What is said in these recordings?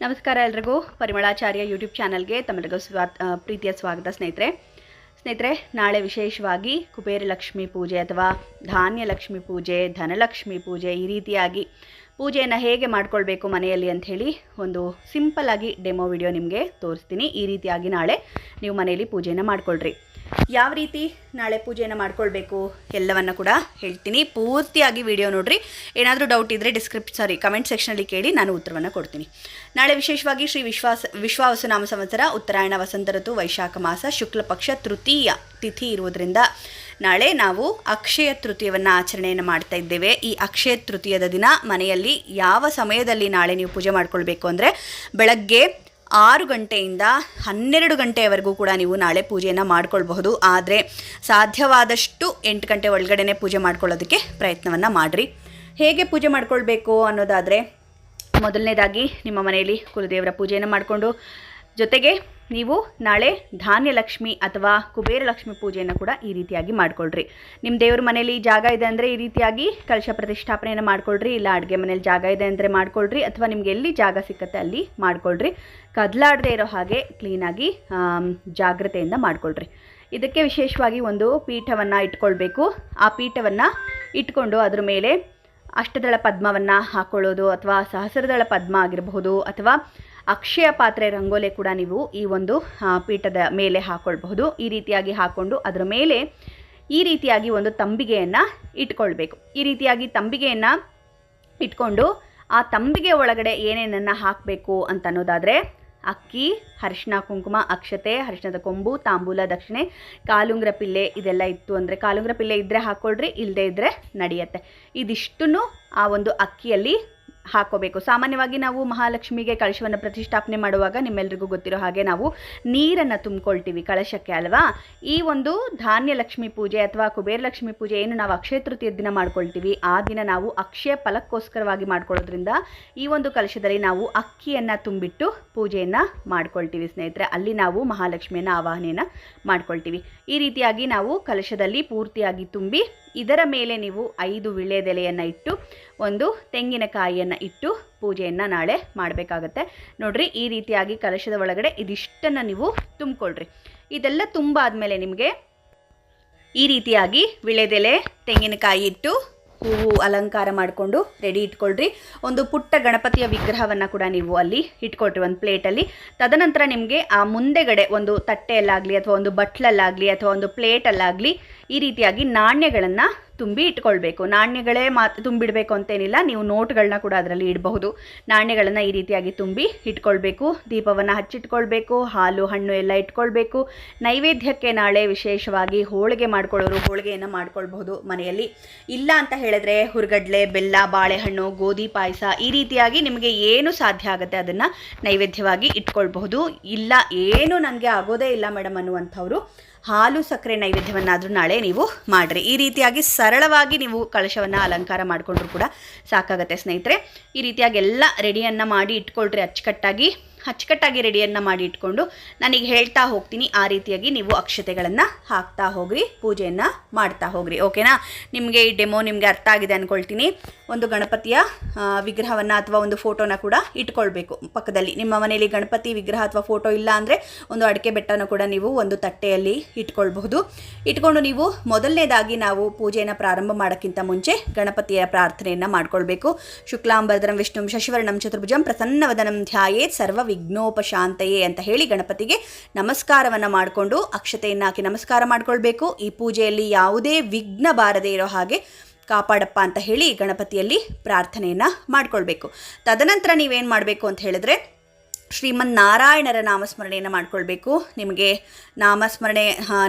ನಮಸ್ಕಾರ ಎಲ್ರಿಗೂ ಪರಿಮಳಾಚಾರ್ಯ ಯೂಟ್ಯೂಬ್ ಚಾನಲ್ಗೆ ತಮ್ಮೆಲ್ಲರಿಗೂ ಪ್ರೀತಿಯ ಸ್ವಾಗತ ಸ್ನೇಹಿತರೆ ನಾಳೆ ವಿಶೇಷವಾಗಿ ಕುಬೇರ ಲಕ್ಷ್ಮಿ ಪೂಜೆ ಅಥವಾ ಧಾನ್ಯ ಲಕ್ಷ್ಮಿ ಪೂಜೆ ಧನಲಕ್ಷ್ಮಿ ಪೂಜೆ ಈ ರೀತಿಯಾಗಿ ಪೂಜೆಯನ್ನು ಹೇಗೆ ಮಾಡ್ಕೊಳ್ಬೇಕು ಮನೆಯಲ್ಲಿ ಅಂತ ಹೇಳಿ ಒಂದು ಸಿಂಪಲ್ ಆಗಿ ಡೆಮೋ ವಿಡಿಯೋ ನಿಮಗೆ ತೋರಿಸ್ತೀನಿ. ಈ ರೀತಿಯಾಗಿ ನಾಳೆ ನೀವು ಮನೆಯಲ್ಲಿ ಪೂಜೆಯನ್ನು ಮಾಡ್ಕೊಳ್ರಿ. ಯಾವ ರೀತಿ ನಾಳೆ ಪೂಜೆಯನ್ನು ಮಾಡ್ಕೊಳ್ಬೇಕು ಎಲ್ಲವನ್ನು ಕೂಡ ಹೇಳ್ತೀನಿ. ಪೂರ್ತಿಯಾಗಿ ವಿಡಿಯೋ ನೋಡ್ರಿ. ಏನಾದರೂ ಡೌಟ್ ಇದ್ದರೆ ಕಮೆಂಟ್ ಸೆಕ್ಷನಲ್ಲಿ ಕೇಳಿ, ನಾನು ಉತ್ತರವನ್ನು ಕೊಡ್ತೀನಿ. ನಾಳೆ ವಿಶೇಷವಾಗಿ ಶ್ರೀ ವಿಶ್ವಾವಸುನಾಮ ಸಂವತ್ಸರ ಉತ್ತರಾಯಣ ವಸಂತ ಋತು ವೈಶಾಖ ಮಾಸ ಶುಕ್ಲ ಪಕ್ಷ ತೃತೀಯ ತಿಥಿ ಇರುವುದರಿಂದ ನಾಳೆ ನಾವು ಅಕ್ಷಯ ತೃತೀಯವನ್ನು ಆಚರಣೆಯನ್ನು ಮಾಡ್ತಾ ಇದ್ದೇವೆ. ಈ ಅಕ್ಷಯ ತೃತೀಯದ ದಿನ ಮನೆಯಲ್ಲಿ ಯಾವ ಸಮಯದಲ್ಲಿ ನಾಳೆ ನೀವು ಪೂಜೆ ಮಾಡ್ಕೊಳ್ಬೇಕು ಅಂದರೆ ಬೆಳಗ್ಗೆ 6 ಗಂಟೆಯಿಂದ 12 ಗಂಟೆಯವರೆಗೂ ಕೂಡ ನೀವು ನಾಳೆ ಪೂಜೆಯನ್ನು ಮಾಡ್ಕೊಳ್ಬಹುದು. ಆದರೆ ಸಾಧ್ಯವಾದಷ್ಟು 8 ಗಂಟೆ ಒಳಗಡೆ ಪೂಜೆ ಮಾಡ್ಕೊಳ್ಳೋದಕ್ಕೆ ಪ್ರಯತ್ನವನ್ನು ಮಾಡಿರಿ. ಹೇಗೆ ಪೂಜೆ ಮಾಡ್ಕೊಳ್ಬೇಕು ಅನ್ನೋದಾದರೆ, ಮೊದಲನೇದಾಗಿ ನಿಮ್ಮ ಮನೆಯಲ್ಲಿ ಕುಲದೇವರ ಪೂಜೆಯನ್ನು ಮಾಡಿಕೊಂಡು ಜೊತೆಗೆ ನೀವು ನಾಳೆ ಧಾನ್ಯ ಲಕ್ಷ್ಮಿ ಅಥವಾ ಕುಬೇರ ಲಕ್ಷ್ಮಿ ಪೂಜೆಯನ್ನು ಕೂಡ ಈ ರೀತಿಯಾಗಿ ಮಾಡ್ಕೊಳ್ರಿ. ನಿಮ್ಮ ದೇವ್ರ ಮನೆಯಲ್ಲಿ ಜಾಗ ಇದೆ ಅಂದರೆ ಈ ರೀತಿಯಾಗಿ ಕಲಶ ಪ್ರತಿಷ್ಠಾಪನೆಯನ್ನು ಮಾಡ್ಕೊಳ್ರಿ. ಇಲ್ಲ ಅಡುಗೆ ಮನೇಲಿ ಜಾಗ ಇದೆ ಅಂದರೆ ಮಾಡ್ಕೊಳ್ರಿ, ಅಥವಾ ನಿಮ್ಗೆ ಎಲ್ಲಿ ಜಾಗ ಸಿಕ್ಕತ್ತೆ ಅಲ್ಲಿ ಮಾಡ್ಕೊಳ್ರಿ. ಕದಲಾಡದೇ ಇರೋ ಹಾಗೆ ಕ್ಲೀನಾಗಿ ಜಾಗ್ರತೆಯಿಂದ ಮಾಡ್ಕೊಳ್ರಿ. ಇದಕ್ಕೆ ವಿಶೇಷವಾಗಿ ಒಂದು ಪೀಠವನ್ನು ಇಟ್ಕೊಳ್ಬೇಕು. ಆ ಪೀಠವನ್ನು ಇಟ್ಕೊಂಡು ಅದ್ರ ಮೇಲೆ ಅಷ್ಟದಳ ಪದ್ಮವನ್ನು ಹಾಕ್ಕೊಳ್ಳೋದು, ಅಥವಾ ಸಹಸ್ರದಳ ಪದ್ಮ ಆಗಿರಬಹುದು, ಅಥವಾ ಅಕ್ಷಯ ಪಾತ್ರೆ ರಂಗೋಲೆ ಕೂಡ ನೀವು ಈ ಒಂದು ಪೀಠದ ಮೇಲೆ ಹಾಕ್ಕೊಳ್ಬಹುದು. ಈ ರೀತಿಯಾಗಿ ಹಾಕ್ಕೊಂಡು ಅದರ ಮೇಲೆ ಈ ರೀತಿಯಾಗಿ ಒಂದು ತಂಬಿಗೆಯನ್ನು ಇಟ್ಕೊಳ್ಬೇಕು. ಈ ರೀತಿಯಾಗಿ ತಂಬಿಗೆಯನ್ನು ಇಟ್ಕೊಂಡು ಆ ತಂಬಿಗೆ ಒಳಗಡೆ ಏನೇನನ್ನು ಹಾಕಬೇಕು ಅಂತ ಅನ್ನೋದಾದರೆ, ಅಕ್ಕಿ, ಅರಿಶಿನ ಕುಂಕುಮ, ಅಕ್ಷತೆ, ಅರಿಶಿನದ ಕೊಂಬು, ತಾಂಬೂಲ, ದಕ್ಷಿಣೆ, ಕಾಲುಂಗ್ರ ಪಿಲ್ಲೆ ಇದೆಲ್ಲ ಇತ್ತು ಅಂದರೆ ಕಾಲುಂಗ್ರ ಪಿಲ್ಲೆ ಇದ್ದರೆ ಹಾಕ್ಕೊಳ್ರಿ, ಇಲ್ಲದೇ ಇದ್ದರೆ ನಡೆಯುತ್ತೆ. ಇದಿಷ್ಟನ್ನು ಆ ಒಂದು ಅಕ್ಕಿಯಲ್ಲಿ ಹಾಕೋಬೇಕು. ಸಾಮಾನ್ಯವಾಗಿ ನಾವು ಮಹಾಲಕ್ಷ್ಮಿಗೆ ಕಳಶವನ್ನು ಪ್ರತಿಷ್ಠಾಪನೆ ಮಾಡುವಾಗ ನಿಮ್ಮೆಲ್ಲರಿಗೂ ಗೊತ್ತಿರೋ ಹಾಗೆ ನಾವು ನೀರನ್ನು ತುಂಬಿಕೊಳ್ತೀವಿ ಕಳಶಕ್ಕೆ ಅಲ್ವಾ. ಈ ಒಂದು ಧಾನ್ಯ ಲಕ್ಷ್ಮಿ ಪೂಜೆ ಅಥವಾ ಕುಬೇರ ಲಕ್ಷ್ಮಿ ಪೂಜೆ ಏನು ನಾವು ಅಕ್ಷಯ ತೃತೀಯ ದಿನ ಮಾಡ್ಕೊಳ್ತೀವಿ, ಆ ದಿನ ನಾವು ಅಕ್ಷಯ ಫಲಕ್ಕೋಸ್ಕರವಾಗಿ ಮಾಡ್ಕೊಳ್ಳೋದ್ರಿಂದ ಈ ಒಂದು ಕಲಶದಲ್ಲಿ ನಾವು ಅಕ್ಕಿಯನ್ನು ತುಂಬಿಟ್ಟು ಪೂಜೆಯನ್ನು ಮಾಡ್ಕೊಳ್ತೀವಿ ಸ್ನೇಹಿತರೆ. ಅಲ್ಲಿ ನಾವು ಮಹಾಲಕ್ಷ್ಮಿಯನ್ನು ಆವಾಹನೆಯನ್ನು ಮಾಡ್ಕೊಳ್ತೀವಿ. ಈ ರೀತಿಯಾಗಿ ನಾವು ಕಲಶದಲ್ಲಿ ಪೂರ್ತಿಯಾಗಿ ತುಂಬಿ ಇದರ ಮೇಲೆ ನೀವು 5 ವೀಳ್ಯದೆಲೆಯನ್ನು ಇಟ್ಟು ಒಂದು ತೆಂಗಿನಕಾಯಿಯನ್ನು ಇಟ್ಟು ಪೂಜೆಯನ್ನು ನಾಳೆ ಮಾಡಬೇಕಾಗತ್ತೆ. ನೋಡ್ರಿ, ಈ ರೀತಿಯಾಗಿ ಕಲಶದ ಒಳಗಡೆ ಇದಿಷ್ಟನ್ನು ನೀವು ತುಂಬಿಕೊಳ್ಳ್ರಿ. ಇದೆಲ್ಲ ತುಂಬಾದ್ಮೇಲೆ ನಿಮಗೆ ಈ ರೀತಿಯಾಗಿ ವೀಳ್ಯದೆಲೆ, ತೆಂಗಿನಕಾಯಿ ಇಟ್ಟು ಹೂವು ಅಲಂಕಾರ ಮಾಡಿಕೊಂಡು ರೆಡಿ ಇಟ್ಕೊಳ್ರಿ. ಒಂದು ಪುಟ್ಟ ಗಣಪತಿಯ ವಿಗ್ರಹವನ್ನು ಕೂಡ ನೀವು ಅಲ್ಲಿ ಇಟ್ಕೊಳ್ರಿ ಒಂದು ಪ್ಲೇಟಲ್ಲಿ. ತದನಂತರ ನಿಮಗೆ ಆ ಮುಂದೆಗಡೆ ಒಂದು ತಟ್ಟೆಯಲ್ಲಾಗಲಿ ಅಥವಾ ಒಂದು ಬಟ್ಲಲ್ಲಾಗಲಿ ಅಥವಾ ಒಂದು ಪ್ಲೇಟಲ್ಲಾಗಲಿ ಈ ರೀತಿಯಾಗಿ ನಾಣ್ಯಗಳನ್ನು ತುಂಬಿ ಇಟ್ಕೊಳ್ಬೇಕು. ನಾಣ್ಯಗಳೇ ತುಂಬಿಡಬೇಕು ಅಂತೇನಿಲ್ಲ, ನೀವು ನೋಟ್ಗಳನ್ನ ಕೂಡ ಅದರಲ್ಲಿ ಇಡಬಹುದು. ನಾಣ್ಯಗಳನ್ನು ಈ ರೀತಿಯಾಗಿ ತುಂಬಿ ಇಟ್ಕೊಳ್ಬೇಕು. ದೀಪವನ್ನು ಹಚ್ಚಿಟ್ಕೊಳ್ಬೇಕು. ಹಾಲು ಹಣ್ಣು ಎಲ್ಲ ಇಟ್ಕೊಳ್ಬೇಕು. ನೈವೇದ್ಯಕ್ಕೆ ನಾಳೆ ವಿಶೇಷವಾಗಿ ಹೋಳಿಗೆ ಮಾಡ್ಕೊಳ್ಳೋರು ಹೋಳಿಗೆಯನ್ನು ಮಾಡ್ಕೊಳ್ಬಹುದು ಮನೆಯಲ್ಲಿ. ಇಲ್ಲ ಅಂತ ಹೇಳಿದ್ರೆ ಹುರ್ಗಡ್ಲೆ, ಬೆಲ್ಲ, ಬಾಳೆಹಣ್ಣು, ಗೋಧಿ ಪಾಯಸ ಈ ರೀತಿಯಾಗಿ ನಿಮಗೆ ಏನು ಸಾಧ್ಯ ಆಗುತ್ತೆ ಅದನ್ನು ನೈವೇದ್ಯವಾಗಿ ಇಟ್ಕೊಳ್ಬಹುದು. ಇಲ್ಲ ಏನು ನನಗೆ ಆಗೋದೇ ಇಲ್ಲ ಮೇಡಮ್ ಅನ್ನುವಂಥವ್ರು ಹಾಲು ಸಕ್ಕರೆ ನೈವೇದ್ಯವನ್ನಾದರೂ ನಾಳೆ ನೀವು ಮಾಡಿರಿ. ಈ ರೀತಿಯಾಗಿ ಸರಳವಾಗಿ ನೀವು ಕಳಶವನ್ನು ಅಲಂಕಾರ ಮಾಡಿಕೊಂಡ್ರು ಕೂಡ ಸಾಕಾಗತ್ತೆ ಸ್ನೇಹಿತರೆ. ಈ ರೀತಿಯಾಗಿ ಎಲ್ಲ ರೆಡಿಯನ್ನು ಮಾಡಿ ಇಟ್ಕೊಳ್ರಿ. ಅಚ್ಚುಕಟ್ಟಾಗಿ ರೆಡಿಯನ್ನು ಮಾಡಿ ಇಟ್ಕೊಂಡು ನಾನೀಗ ಹೇಳ್ತಾ ಹೋಗ್ತೀನಿ. ಆ ರೀತಿಯಾಗಿ ನೀವು ಅಕ್ಷತೆಗಳನ್ನು ಹಾಕ್ತಾ ಹೋಗ್ರಿ, ಪೂಜೆಯನ್ನು ಮಾಡ್ತಾ ಹೋಗ್ರಿ. ಓಕೆನಾ? ನಿಮಗೆ ಈ ಡೆಮೋ ನಿಮಗೆ ಅರ್ಥ ಆಗಿದೆ ಅಂದ್ಕೊಳ್ತೀನಿ. ಒಂದು ಗಣಪತಿಯ ವಿಗ್ರಹವನ್ನು ಅಥವಾ ಒಂದು ಫೋಟೋನ ಕೂಡ ಇಟ್ಕೊಳ್ಬೇಕು ಪಕ್ಕದಲ್ಲಿ. ನಿಮ್ಮ ಮನೆಯಲ್ಲಿ ಗಣಪತಿ ವಿಗ್ರಹ ಅಥವಾ ಫೋಟೋ ಇಲ್ಲ ಅಂದರೆ ಒಂದು ಅಡಿಕೆ ಬೆಟ್ಟನ ಕೂಡ ನೀವು ಒಂದು ತಟ್ಟೆಯಲ್ಲಿ ಇಟ್ಕೊಳ್ಬಹುದು. ಇಟ್ಕೊಂಡು ನೀವು ಮೊದಲನೇದಾಗಿ ನಾವು ಪೂಜೆಯನ್ನು ಪ್ರಾರಂಭ ಮಾಡೋಕ್ಕಿಂತ ಮುಂಚೆ ಗಣಪತಿಯ ಪ್ರಾರ್ಥನೆಯನ್ನು ಮಾಡ್ಕೊಳ್ಬೇಕು. ಶುಕ್ಲಾಂಬರಧರಂ ವಿಷ್ಣುಂ ಶಶಿವರ್ಣಂ ಚತುರ್ಭುಜಂ ಪ್ರಸನ್ನವದನಂ ಧ್ಯಾಯೇತ್ ಸರ್ವ ವಿಘ್ನೋಪಶಾಂತಯೇ ಅಂತ ಹೇಳಿ ಗಣಪತಿಗೆ ನಮಸ್ಕಾರವನ್ನು ಮಾಡಿಕೊಂಡು ಅಕ್ಷತೆಯನ್ನು ಹಾಕಿ ನಮಸ್ಕಾರ ಮಾಡ್ಕೊಳ್ಬೇಕು. ಈ ಪೂಜೆಯಲ್ಲಿ ಯಾವುದೇ ವಿಘ್ನ ಬಾರದೇ ಇರೋ ಹಾಗೆ ಕಾಪಾಡಪ್ಪ ಅಂತ ಹೇಳಿ ಗಣಪತಿಯಲ್ಲಿ ಪ್ರಾರ್ಥನೆಯನ್ನು ಮಾಡ್ಕೊಳ್ಬೇಕು. ತದನಂತರ ನೀವೇನು ಮಾಡಬೇಕು ಅಂತ ಹೇಳಿದ್ರೆ, ಶ್ರೀಮನ್ ನಾರಾಯಣರ ನಾಮಸ್ಮರಣೆಯನ್ನು ಮಾಡ್ಕೊಳ್ಬೇಕು. ನಿಮಗೆ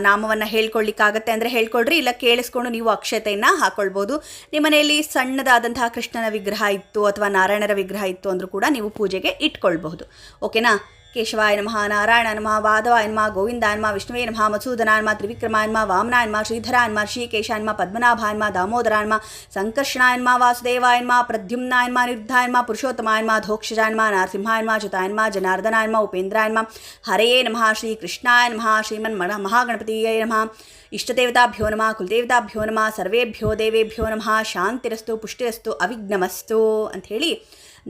ನಾಮವನ್ನು ಹೇಳ್ಕೊಳ್ಳಿಕ್ಕಾಗತ್ತೆ ಅಂದರೆ ಹೇಳ್ಕೊಳ್ರಿ, ಇಲ್ಲ ಕೇಳಿಸ್ಕೊಂಡು ನೀವು ಅಕ್ಷತೆಯನ್ನು ಹಾಕ್ಕೊಳ್ಬೋದು. ನಿಮ್ಮ ಮನೆಯಲ್ಲಿ ಸಣ್ಣದಾದಂತಹ ಕೃಷ್ಣನ ವಿಗ್ರಹ ಇತ್ತು ಅಥವಾ ನಾರಾಯಣರ ವಿಗ್ರಹ ಇತ್ತು ಅಂದರೂ ಕೂಡ ನೀವು ಪೂಜೆಗೆ ಇಟ್ಕೊಳ್ಬಹುದು. ಓಕೆನಾ? ಕೇಶವಾಯ ನಮಃ, ನಾರಾಯಣ ನಮಃ, ವಾದವಾಯ ನಮಃ, ಗೋವಿಂದಾಯ ನಮಃ, ವಿಷ್ಣುವೇ ನಮಃ, ಮಧುಸೂದನಾಯ ನಮಃ, ತ್ರಿವಿಕ್ರಮಾಯ ನಮಃ, ವಾಮನಾಯ ನಮಃ, ಶ್ರೀಧರಾಯ ನಮಃ, ಶ್ರೀಕೇಶಾಯ ನಮಃ, ಪದ್ಮನಾಭಾಯ ನಮಃ, ದಾಮೋದರಾಯ ನಮಃ, ಸಂಕರ್ಷಣಾಯ ನಮಃ, ವಾಸುದೇವಾಯ ನಮಃ, ಪ್ರದ್ಯುಮ್ನಾಯ ನಮಃ, ನಿರ್ಧಾಯ ನಮಃ, ಪುರುಷೋತ್ತಮಾಯ ನಮಃ, ಧೋಕ್ಷಜಾಯ ನಮಃ, ನರಸಿಂಹಾಯ ನಮಃ, ಚ್ಯುತಾಯ ನಮಃ, ಜನಾರ್ದನಾಯ ನಮಃ, ಉಪೇಂದ್ರಾಯ ನಮಃ, ಹರೆಯೇ ನಮಃ, ಶ್ರೀಕೃಷ್ಣಾಯ ನಮಃ, ಶ್ರೀಮನ್ ಮಹಾಗಣಪತಿಯೇ ನಮಃ, ಇಷ್ಟದೇವತಾಭ್ಯೋ ನಮಃ, ಕುಲದೇವತಾಭ್ಯೋ ನಮಃ, ಸರ್ವೇಭ್ಯೋ ದೇವೇಭ್ಯೋ ನಮಃ, ಶಾಂತಿರಸ್ತು, ಪುಷ್ಟಿರಸ್ತು, ಅವಿಘ್ನಮಸ್ತು ಅಂಥೇಳಿ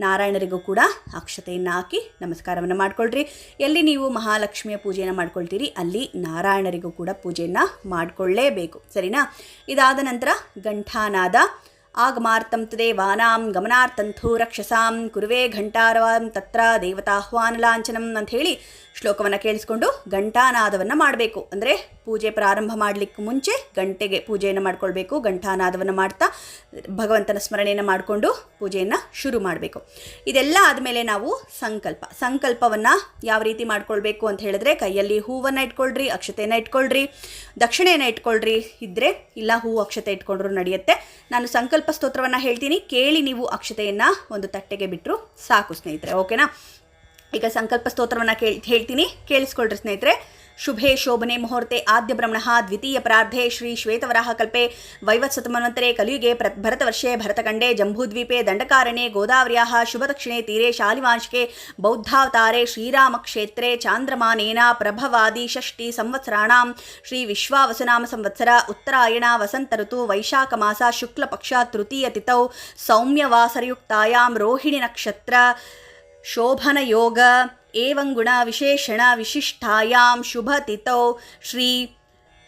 ನಾರಾಯಣರಿಗೂ ಕೂಡ ಅಕ್ಷತೆಯನ್ನು ಹಾಕಿ ನಮಸ್ಕಾರವನ್ನು ಮಾಡ್ಕೊಳ್ರಿ. ಎಲ್ಲಿ ನೀವು ಮಹಾಲಕ್ಷ್ಮಿಯ ಪೂಜೆಯನ್ನು ಮಾಡ್ಕೊಳ್ತೀರಿ ಅಲ್ಲಿ ನಾರಾಯಣರಿಗೂ ಕೂಡ ಪೂಜೆಯನ್ನು ಮಾಡಿಕೊಳ್ಳೇಬೇಕು. ಸರಿನಾ? ಇದಾದ ನಂತರ ಘಂಟಾನಾದ ಆಗಮಾರ್ಥಂ ತದೇವಾನಾಂ ಗಮನಾರ್ಥಂಥೋ ರಕ್ಷಸಾಂ ಕುರುವೆ ಘಂಟಾರವಾಂ ತತ್ರ ದೇವತಾಹ್ವಾನಲಾಂಛನಂ ಅಂತ ಹೇಳಿ ಶ್ಲೋಕವನ್ನು ಕೇಳಿಸ್ಕೊಂಡು ಘಂಟಾನಾದವನ್ನು ಮಾಡಬೇಕು. ಅಂದರೆ ಪೂಜೆ ಪ್ರಾರಂಭ ಮಾಡಲಿಕ್ಕೆ ಮುಂಚೆ ಗಂಟೆಗೆ ಪೂಜೆಯನ್ನು ಮಾಡ್ಕೊಳ್ಬೇಕು. ಘಂಟಾನಾದವನ್ನು ಮಾಡ್ತಾ ಭಗವಂತನ ಸ್ಮರಣೆಯನ್ನು ಮಾಡಿಕೊಂಡು ಪೂಜೆಯನ್ನು ಶುರು ಮಾಡಬೇಕು. ಇದೆಲ್ಲ ಆದಮೇಲೆ ನಾವು ಸಂಕಲ್ಪವನ್ನು ಯಾವ ರೀತಿ ಮಾಡ್ಕೊಳ್ಬೇಕು ಅಂತ ಹೇಳಿದ್ರೆ, ಕೈಯಲ್ಲಿ ಹೂವನ್ನು ಇಟ್ಕೊಳ್ರಿ, ಅಕ್ಷತೆಯನ್ನು ಇಟ್ಕೊಳ್ರಿ, ದಕ್ಷಿಣೆಯನ್ನು ಇಟ್ಕೊಳ್ರಿ. ಇದ್ದರೆ ಇಲ್ಲ ಹೂ ಅಕ್ಷತೆ ಇಟ್ಕೊಂಡ್ರು ನಡೆಯುತ್ತೆ. ನಾನು ಸಂಕಲ್ಪ ಸ್ತೋತ್ರವನ್ನು ಹೇಳ್ತೀನಿ, ಕೇಳಿ ನೀವು ಅಕ್ಷತೆಯನ್ನು ಒಂದು ತಟ್ಟೆಗೆ ಬಿಟ್ಟರು ಸಾಕು ಸ್ನೇಹಿತರೆ. ಓಕೆನಾ? ಈಗ ಸಂಕಲ್ಪ ಸ್ತೋತ್ರವನ್ನು ಹೇಳ್ತೀನಿ, ಕೇಳಿಸ್ಕೊಳ್ರಿ ಸ್ನೇಹಿತರೆ. ಶುಭೆ ಶೋಭನೆ ಮುಹೂರ್ತೆ ಆದ್ಯ ಬ್ರಹ್ಮಣಃ ದ್ವಿತೀಯ ಪ್ರಾರ್ಧೆ ಶ್ರೀ ಶ್ವೇತವರಾಹ ಕಲ್ಪೆ ವೈವತ್ಸತಮನ್ವಂತರೆ ಕಲಿಯುಗೆ ಭರತವರ್ಷೆ ಭರತಖಂಡೆ ಜಂಬೂದ್ವೀಪೆ ದಂಡಕಾರಣ್ಯೆ ಗೋದಾವರ್ಯಾಃ ಶುಭದಕ್ಷಿಣೆ ತೀರೆ ಶಾಲಿವಾಂಶಿಕೆ ಬೌದ್ಧಾವತಾರೆ ಶ್ರೀರಾಮಕ್ಷೇತ್ರೆ ಚಾಂದ್ರಮಾನೇನ ಪ್ರಭವಾದಿ ಷಷ್ಠಿ ಸಂವತ್ಸರಾಣಾಂ ಶ್ರೀ ವಿಶ್ವಾವಸುನಾಮ ಸಂವತ್ಸರ ಉತ್ತರಾಯಣ ವಸಂತ ಋತು ವೈಶಾಖ ಮಾಸ ಶುಕ್ಲಪಕ್ಷ ತೃತೀಯ ತಿಥೌ ಸೌಮ್ಯವಾಸರಯುಕ್ತಾಯಾಂ ರೋಹಿಣಿ ನಕ್ಷತ್ರ ಶೋಭನ ಯೋಗ ಏವಂ ಗುಣ ವಿಶೇಷಣ ವಿಶಿಷ್ಟಾಯಾಂ ಶುಭ ತಿಥೌ ಶ್ರೀ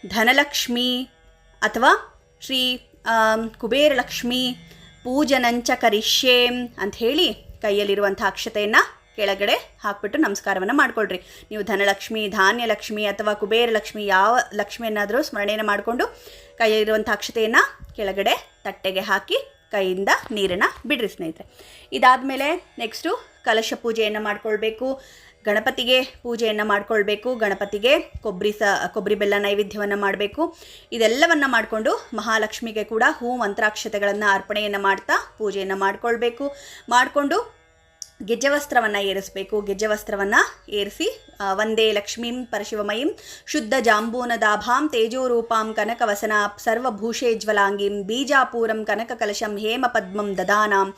ಧನಲಕ್ಷ್ಮಿ ಅಥವಾ ಶ್ರೀ ಕುಬೇರಲಕ್ಷ್ಮಿ ಪೂಜನಂಚ ಕರಿಷ್ಯೆ ಅಂಥೇಳಿ ಕೈಯಲ್ಲಿರುವಂಥ ಅಕ್ಷತೆಯನ್ನು ಕೆಳಗಡೆ ಹಾಕ್ಬಿಟ್ಟು ನಮಸ್ಕಾರವನ್ನು ಮಾಡ್ಕೊಳ್ರಿ. ನೀವು ಧನಲಕ್ಷ್ಮಿ, ಧಾನ್ಯಲಕ್ಷ್ಮಿ ಅಥವಾ ಕುಬೇರಲಕ್ಷ್ಮಿ ಯಾವ ಲಕ್ಷ್ಮಿಯನ್ನಾದರೂ ಸ್ಮರಣೆಯನ್ನು ಮಾಡಿಕೊಂಡು ಕೈಯಲ್ಲಿರುವಂಥ ಅಕ್ಷತೆಯನ್ನು ಕೆಳಗಡೆ ತಟ್ಟೆಗೆ ಹಾಕಿ ಕೈಯಿಂದ ನೀರನ್ನು ಬಿಡ್ರಿ ಸ್ನೇಹಿತರೆ. ಇದಾದಮೇಲೆ ನೆಕ್ಸ್ಟು ಕಲಶ ಪೂಜೆಯನ್ನು ಮಾಡ್ಕೊಳ್ಬೇಕು. ಗಣಪತಿಗೆ ಪೂಜೆಯನ್ನು ಮಾಡ್ಕೊಳ್ಬೇಕು. ಗಣಪತಿಗೆ ಕೊಬ್ಬರಿ ಬೆಲ್ಲ ನೈವೇದ್ಯವನ್ನು ಮಾಡಬೇಕು. ಇದೆಲ್ಲವನ್ನು ಮಾಡಿಕೊಂಡು ಮಹಾಲಕ್ಷ್ಮಿಗೆ ಕೂಡ ಹೂ ಮಂತ್ರಾಕ್ಷತೆಗಳನ್ನು ಅರ್ಪಣೆಯನ್ನು ಮಾಡ್ತಾ ಪೂಜೆಯನ್ನು ಮಾಡ್ಕೊಳ್ಬೇಕು. ಮಾಡಿಕೊಂಡು ಗೆಜ್ಜೆವಸ್ತ್ರವನ್ನು ಏರಿಸಬೇಕು. ಗೆಜ್ಜೆವಸ್ತ್ರವನ್ನು ಏರಿಸಿ ವಂದೇ ಲಕ್ಷ್ಮೀಂ ಪರಶಿವಮಯೀಂ ಶುದ್ಧ ಜಾಂಬೂನದಾಭಾಂ ತೇಜೋರೂಪಾಂ ಕನಕವಸನ ಸರ್ವಭೂಷೇಜ್ವಲಾಂಗೀಂ ಬೀಜಾಪೂರಂ ಕನಕಕಲಶಂ ಹೇಮಪದ್ಮಂ ದದಾನಾಂ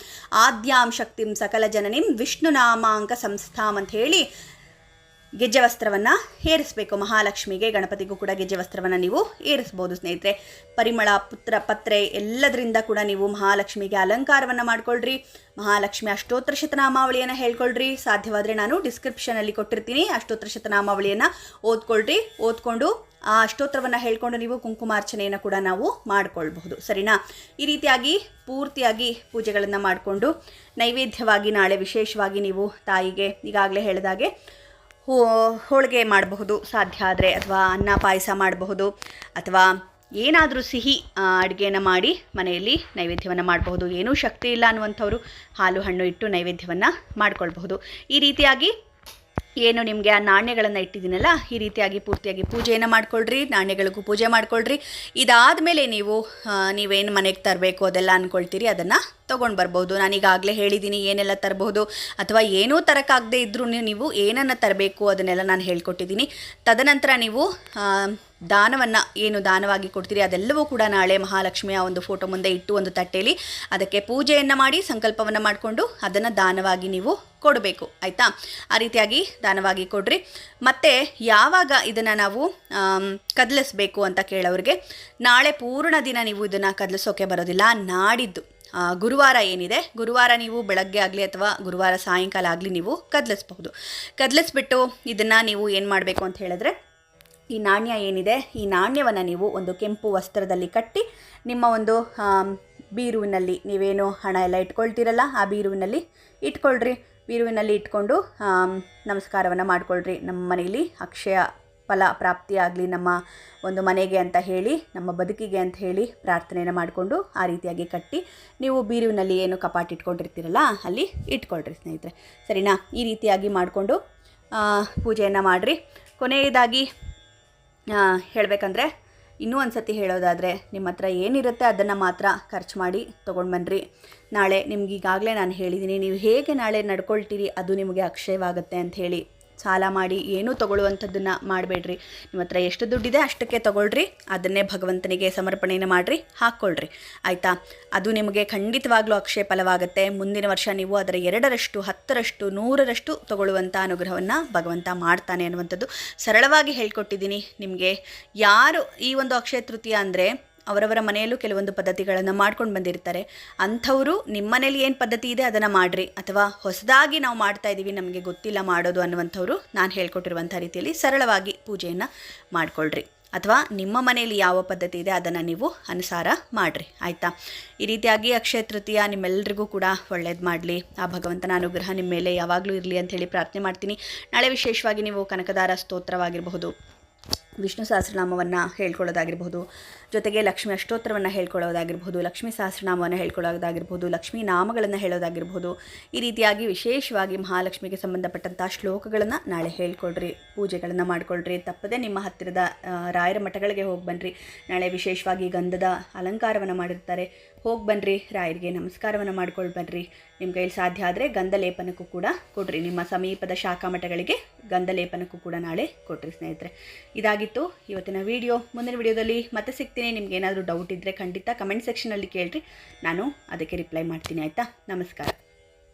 ಆದ್ಯಾಂ ಶಕ್ತಿಂ ಸಕಲ ಜನನಿಂ ವಿಷ್ಣುನಾಮಾಂಕ ಸಂಸ್ಥಾಂ ಅಂತ ಹೇಳಿ ಗೆಜ್ಜೆವಸ್ತ್ರವನ್ನು ಏರಿಸಬೇಕು ಮಹಾಲಕ್ಷ್ಮಿಗೆ. ಗಣಪತಿಗೂ ಕೂಡ ಗೆಜ್ಜೆವಸ್ತ್ರವನ್ನು ನೀವು ಏರಿಸ್ಬೋದು ಸ್ನೇಹಿತರೆ. ಪರಿಮಳ ಪತ್ರೆ ಎಲ್ಲದರಿಂದ ಕೂಡ ನೀವು ಮಹಾಲಕ್ಷ್ಮಿಗೆ ಅಲಂಕಾರವನ್ನು ಮಾಡ್ಕೊಳ್ರಿ. ಮಹಾಲಕ್ಷ್ಮಿ ಅಷ್ಟೋತ್ತರ ಶತನಾಮಾವಳಿಯನ್ನು ಹೇಳ್ಕೊಳ್ರಿ. ಸಾಧ್ಯವಾದರೆ ನಾನು ಡಿಸ್ಕ್ರಿಪ್ಷನಲ್ಲಿ ಕೊಟ್ಟಿರ್ತೀನಿ, ಅಷ್ಟೋತ್ತರ ಶತನಾಮಾವಳಿಯನ್ನು ಓದ್ಕೊಂಡು ಆ ಅಷ್ಟೋತ್ತರವನ್ನು ಹೇಳ್ಕೊಂಡು ನೀವು ಕುಂಕುಮಾರ್ಚನೆಯನ್ನು ಕೂಡ ನಾವು ಮಾಡ್ಕೊಳ್ಬಹುದು. ಸರಿನಾ? ಈ ರೀತಿಯಾಗಿ ಪೂರ್ತಿಯಾಗಿ ಪೂಜೆಗಳನ್ನು ಮಾಡಿಕೊಂಡು ನೈವೇದ್ಯವಾಗಿ ನಾಳೆ ವಿಶೇಷವಾಗಿ ನೀವು ತಾಯಿಗೆ ಈಗಾಗಲೇ ಹೇಳಿದಾಗೆ ಹೋಳಿಗೆ ಮಾಡಬಹುದು ಸಾಧ್ಯ ಆದರೆ, ಅಥವಾ ಅನ್ನ ಪಾಯಸ ಮಾಡಬಹುದು, ಅಥವಾ ಏನಾದರೂ ಸಿಹಿ ಅಡುಗೆಯನ್ನು ಮಾಡಿ ಮನೆಯಲ್ಲಿ ನೈವೇದ್ಯವನ್ನು ಮಾಡಬಹುದು. ಏನೂ ಶಕ್ತಿ ಇಲ್ಲ ಅನ್ನುವಂಥವ್ರು ಹಾಲು ಹಣ್ಣು ಇಟ್ಟು ನೈವೇದ್ಯವನ್ನು ಮಾಡ್ಕೊಳ್ಬಹುದು. ಈ ರೀತಿಯಾಗಿ ಏನು ನಿಮಗೆ ಆ ನಾಣ್ಯಗಳನ್ನು ಇಟ್ಟಿದ್ದೀನಲ್ಲ, ಈ ರೀತಿಯಾಗಿ ಪೂರ್ತಿಯಾಗಿ ಪೂಜೆಯನ್ನು ಮಾಡ್ಕೊಳ್ರಿ. ನಾಣ್ಯಗಳಿಗೂ ಪೂಜೆ ಮಾಡ್ಕೊಳ್ರಿ. ಇದಾದ ಮೇಲೆ ನೀವೇನು ಮನೆಗೆ ತರಬೇಕು ಅದೆಲ್ಲ ಅಂದ್ಕೊಳ್ತೀರಿ, ಅದನ್ನು ತೊಗೊಂಡು ಬರ್ಬೋದು. ನಾನೀಗಾಗಲೇ ಹೇಳಿದ್ದೀನಿ ಏನೆಲ್ಲ ತರಬಹುದು, ಅಥವಾ ಏನೂ ತರೋಕ್ಕಾಗದೇ ಇದ್ದರೂ ನೀವು ಏನನ್ನು ತರಬೇಕು ಅದನ್ನೆಲ್ಲ ನಾನು ಹೇಳ್ಕೊಟ್ಟಿದ್ದೀನಿ. ತದನಂತರ ನೀವು ದಾನವನ್ನು ಏನು ದಾನವಾಗಿ ಕೊಡ್ತೀರಿ ಅದೆಲ್ಲವೂ ಕೂಡ ನಾಳೆ ಮಹಾಲಕ್ಷ್ಮಿಯ ಒಂದು ಫೋಟೋ ಮುಂದೆ ಇಟ್ಟು ಒಂದು ತಟ್ಟೆಯಲ್ಲಿ ಅದಕ್ಕೆ ಪೂಜೆಯನ್ನು ಮಾಡಿ ಸಂಕಲ್ಪವನ್ನು ಮಾಡಿಕೊಂಡು ಅದನ್ನು ದಾನವಾಗಿ ನೀವು ಕೊಡಬೇಕು. ಆಯಿತಾ? ಆ ರೀತಿಯಾಗಿ ದಾನವಾಗಿ ಕೊಡ್ರಿ. ಮತ್ತು ಯಾವಾಗ ಇದನ್ನು ನಾವು ಕದಲಿಸ್ಬೇಕು ಅಂತ ಕೇಳೋರಿಗೆ, ನಾಳೆ ಪೂರ್ಣ ದಿನ ನೀವು ಇದನ್ನು ಕದಲಿಸೋಕೆ ಬರೋದಿಲ್ಲ. ನಾಡಿದ್ದು ಗುರುವಾರ ಏನಿದೆ, ಗುರುವಾರ ನೀವು ಬೆಳಗ್ಗೆ ಆಗಲಿ ಅಥವಾ ಗುರುವಾರ ಸಾಯಂಕಾಲ ಆಗಲಿ ನೀವು ಕದಲಿಸ್ಬಹುದು. ಕದಲಿಸ್ಬಿಟ್ಟು ಇದನ್ನು ನೀವು ಏನು ಮಾಡಬೇಕು ಅಂತ ಹೇಳಿದ್ರೆ, ಈ ನಾಣ್ಯ ಏನಿದೆ ಈ ನಾಣ್ಯವನ್ನು ನೀವು ಒಂದು ಕೆಂಪು ವಸ್ತ್ರದಲ್ಲಿ ಕಟ್ಟಿ ನಿಮ್ಮ ಒಂದು ಬೀರುವಿನಲ್ಲಿ ನೀವೇನು ಹಣ ಎಲ್ಲ ಇಟ್ಕೊಳ್ತೀರಲ್ಲ ಆ ಬೀರುವಿನಲ್ಲಿ ಇಟ್ಕೊಳ್ರಿ. ಬೀರುವಿನಲ್ಲಿ ಇಟ್ಕೊಂಡು ನಮಸ್ಕಾರವನ್ನು ಮಾಡ್ಕೊಳ್ರಿ. ನಮ್ಮ ಮನೆಯಲ್ಲಿ ಅಕ್ಷಯ ಫಲ ಪ್ರಾಪ್ತಿಯಾಗಲಿ ನಮ್ಮ ಒಂದು ಮನೆಗೆ ಅಂತ ಹೇಳಿ, ನಮ್ಮ ಬದುಕಿಗೆ ಅಂತ ಹೇಳಿ ಪ್ರಾರ್ಥನೆಯನ್ನು ಮಾಡಿಕೊಂಡು ಆ ರೀತಿಯಾಗಿ ಕಟ್ಟಿ ನೀವು ಬೀರುವಿನಲ್ಲಿ ಏನು ಕಪಾಟ್ ಇಟ್ಕೊಂಡಿರ್ತೀರಲ್ಲ ಅಲ್ಲಿ ಇಟ್ಕೊಳ್ರಿ ಸ್ನೇಹಿತರೆ. ಸರಿನಾ? ಈ ರೀತಿಯಾಗಿ ಮಾಡಿಕೊಂಡು ಪೂಜೆಯನ್ನು ಮಾಡಿರಿ. ಕೊನೆಯದಾಗಿ ಹೇಳಬೇಕಂದ್ರೆ, ಇನ್ನೂ ಒಂದು ಸತಿ ಹೇಳೋದಾದರೆ, ನಿಮ್ಮ ಹತ್ರ ಏನಿರುತ್ತೆ ಅದನ್ನು ಮಾತ್ರ ಖರ್ಚು ಮಾಡಿ ತೊಗೊಂಡು ಬನ್ನಿರಿ. ನಾಳೆ ನಿಮಗೀಗಾಗಲೇ ನಾನು ಹೇಳಿದ್ದೀನಿ, ನೀವು ಹೇಗೆ ನಾಳೆ ನಡ್ಕೊಳ್ತೀರಿ ಅದು ನಿಮಗೆ ಅಕ್ಷಯವಾಗುತ್ತೆ ಅಂಥೇಳಿ. ಸಾಲ ಮಾಡಿ ಏನೂ ತೊಗೊಳ್ಳುವಂಥದ್ದನ್ನು ಮಾಡಬೇಡ್ರಿ. ನಿಮ್ಮ ಹತ್ರ ಎಷ್ಟು ದುಡ್ಡಿದೆ ಅಷ್ಟಕ್ಕೆ ತೊಗೊಳ್ರಿ, ಅದನ್ನೇ ಭಗವಂತನಿಗೆ ಸಮರ್ಪಣೆಯನ್ನು ಮಾಡಿರಿ, ಹಾಕ್ಕೊಳ್ರಿ. ಆಯಿತಾ? ಅದು ನಿಮಗೆ ಖಂಡಿತವಾಗ್ಲೂ ಅಕ್ಷಯ ಫಲವಾಗುತ್ತೆ. ಮುಂದಿನ ವರ್ಷ ನೀವು ಅದರ 2ರಷ್ಟು 10ರಷ್ಟು 100ರಷ್ಟು ತೊಗೊಳ್ಳುವಂಥ ಅನುಗ್ರಹವನ್ನು ಭಗವಂತ ಮಾಡ್ತಾನೆ ಅನ್ನುವಂಥದ್ದು ಸರಳವಾಗಿ ಹೇಳ್ಕೊಟ್ಟಿದ್ದೀನಿ ನಿಮಗೆ. ಯಾರು ಈ ಒಂದು ಅಕ್ಷಯ ತೃತೀಯ ಅಂದರೆ ಅವರವರ ಮನೆಯಲ್ಲೂ ಕೆಲವೊಂದು ಪದ್ಧತಿಗಳನ್ನು ಮಾಡ್ಕೊಂಡು ಬಂದಿರ್ತಾರೆ. ಅಂಥವರು ನಿಮ್ಮ ಮನೇಲಿ ಏನು ಪದ್ಧತಿ ಇದೆ ಅದನ್ನು ಮಾಡಿರಿ, ಅಥವಾ ಹೊಸದಾಗಿ ನಾವು ಮಾಡ್ತಾ ಇದ್ದೀವಿ ನಮಗೆ ಗೊತ್ತಿಲ್ಲ ಮಾಡೋದು ಅನ್ನುವಂಥವ್ರು ನಾನು ಹೇಳ್ಕೊಟ್ಟಿರುವಂಥ ರೀತಿಯಲ್ಲಿ ಸರಳವಾಗಿ ಪೂಜೆಯನ್ನು ಮಾಡಿಕೊಳ್ಳ್ರಿ, ಅಥವಾ ನಿಮ್ಮ ಮನೆಯಲ್ಲಿ ಯಾವ ಪದ್ಧತಿ ಇದೆ ಅದನ್ನು ನೀವು ಅನುಸಾರ ಮಾಡಿರಿ. ಆಯಿತಾ? ಈ ರೀತಿಯಾಗಿ ಅಕ್ಷಯ ತೃತೀಯ ನಿಮ್ಮೆಲ್ಲರಿಗೂ ಕೂಡ ಒಳ್ಳೇದು ಮಾಡಲಿ, ಆ ಭಗವಂತನ ಅನುಗ್ರಹ ನಿಮ್ಮ ಮೇಲೆ ಯಾವಾಗಲೂ ಇರಲಿ ಅಂಥೇಳಿ ಪ್ರಾರ್ಥನೆ ಮಾಡ್ತೀನಿ. ನಾಳೆ ವಿಶೇಷವಾಗಿ ನೀವು ಕನಕದಾರ ಸ್ತೋತ್ರವಾಗಿರಬಹುದು, ವಿಷ್ಣು ಸಹಸ್ರನಾಮವನ್ನು ಹೇಳ್ಕೊಳ್ಳೋದಾಗಿರ್ಬೋದು, ಜೊತೆಗೆ ಲಕ್ಷ್ಮಿ ಅಷ್ಟೋತ್ತರವನ್ನು ಹೇಳ್ಕೊಳ್ಳೋದಾಗಿರ್ಬೋದು, ಲಕ್ಷ್ಮೀ ಸಹಸ್ರನಾಮವನ್ನು ಹೇಳ್ಕೊಳ್ಳೋದಾಗಿರ್ಬೋದು, ಲಕ್ಷ್ಮೀ ನಾಮಗಳನ್ನು ಹೇಳೋದಾಗಿರ್ಬೋದು, ಈ ರೀತಿಯಾಗಿ ವಿಶೇಷವಾಗಿ ಮಹಾಲಕ್ಷ್ಮಿಗೆ ಸಂಬಂಧಪಟ್ಟಂಥ ಶ್ಲೋಕಗಳನ್ನು ನಾಳೆ ಹೇಳ್ಕೊಳ್ರಿ, ಪೂಜೆಗಳನ್ನು ಮಾಡಿಕೊಳ್ಳ್ರಿ. ತಪ್ಪದೆ ನಿಮ್ಮ ಹತ್ತಿರದ ರಾಯರ ಮಠಗಳಿಗೆ ಹೋಗಿ ಬನ್ನಿರಿ. ನಾಳೆ ವಿಶೇಷವಾಗಿ ಗಂಧದ ಅಲಂಕಾರವನ್ನು ಮಾಡಿರ್ತಾರೆ, ಹೋಗಿ ಬನ್ನಿರಿ, ರಾಯರಿಗೆ ನಮಸ್ಕಾರವನ್ನು ಮಾಡ್ಕೊಂಡು ಬನ್ನಿರಿ. ನಿಮ್ಮ ಕೈಲಿ ಸಾಧ್ಯ ಆದರೆ ಗಂಧ ಲೇಪನಕ್ಕೂ ಕೂಡ ಕೊಡ್ರಿ, ನಿಮ್ಮ ಸಮೀಪದ ಶಾಖಾ ಮಠಗಳಿಗೆ ಗಂಧ ಲೇಪನಕ್ಕೂ ಕೂಡ ನಾಳೆ ಕೊಡ್ರಿ ಸ್ನೇಹಿತರೆ. ಇದಾಗಿತ್ತು ಇವತ್ತಿನ ವಿಡಿಯೋ. ಮುಂದಿನ ವಿಡಿಯೋದಲ್ಲಿ ಮತ್ತೆ ಸಿಗ್ತೀನಿ. ನಿಮ್ಗೆ ಏನಾದರೂ ಡೌಟ್ ಇದ್ದರೆ ಖಂಡಿತ ಕಮೆಂಟ್ ಸೆಕ್ಷನಲ್ಲಿ ಕೇಳಿರಿ, ನಾನು ಅದಕ್ಕೆ ರಿಪ್ಲೈ ಮಾಡ್ತೀನಿ. ಆಯಿತಾ? ನಮಸ್ಕಾರ.